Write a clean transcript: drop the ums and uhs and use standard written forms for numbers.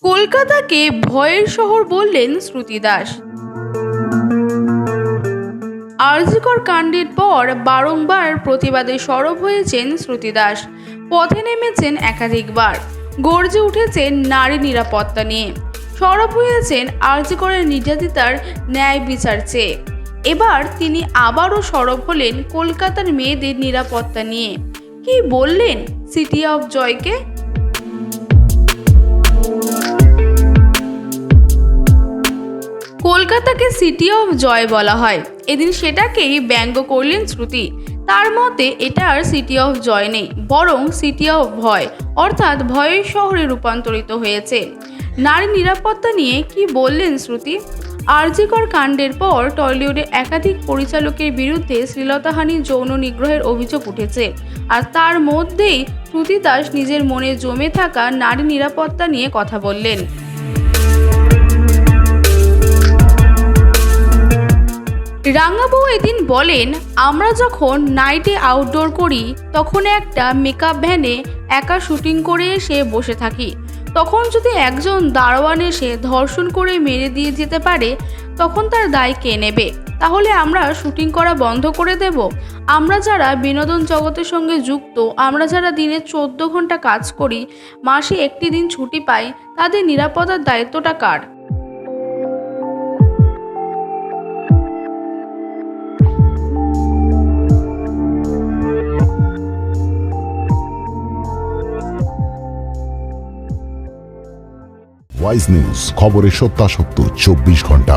কলকাতাকে ভয়ের শহর বললেন শ্রুতি দাস। আরজিকর কাণ্ডের পর বারংবার প্রতিবাদে সরব হয়েছেন শ্রুতি দাস। পথে নেমেছেন একাধিকবার, গর্জে উঠেছেন নারী নিরাপত্তা নিয়ে, সরব হয়েছেন আরজিকরের নির্যাতিতার ন্যায় বিচার চেয়ে। এবার তিনি আবারও সরব হলেন কলকাতার মেয়েদের নিরাপত্তা নিয়ে। কি বললেন সিটি অফ জয়কে? কলকাতাকে সিটি অফ জয় বলা হয়, এদিন সেটাকেই ব্যঙ্গ করলেন শ্রুতি। তার মতে এটা আর সিটি অফ জয় নেই, বরং সিটি অফ ভয়, অর্থাৎ ভয়ের শহরে রূপান্তরিত হয়েছে। নারী নিরাপত্তা নিয়ে কি বললেন শ্রুতি? আরজিকর কাণ্ডের পর টলিউডে একাধিক পরিচালকের বিরুদ্ধে শ্লীলতাহানি, যৌন নিগ্রহের অভিযোগ উঠেছে। আর তার মধ্যেই শ্রুতি দাস নিজের মনে জমে থাকা নারী নিরাপত্তা নিয়ে কথা বললেন। রাঙ্গাবু এদিন বলেন, আমরা যখন নাইটে আউটডোর করি তখন একটা মেকআপ ভ্যানে একা শুটিং করে এসে বসে থাকি। তখন যদি একজন দারোয়ান এসে ধর্ষণ করে মেরে দিয়ে যেতে পারে, তখন তার দায় কে নেবে? তাহলে আমরা শুটিং করা বন্ধ করে দেব? আমরা যারা বিনোদন জগতের সঙ্গে যুক্ত, আমরা যারা দিনে 14 ঘন্টা কাজ করি, মাসে একটি দিন ছুটি পাই, তাদের নিরাপত্তার দায়িত্বটা কার? ওয়াইজ নিউজ, খবরের সত্যাসত্য 24 ঘন্টা।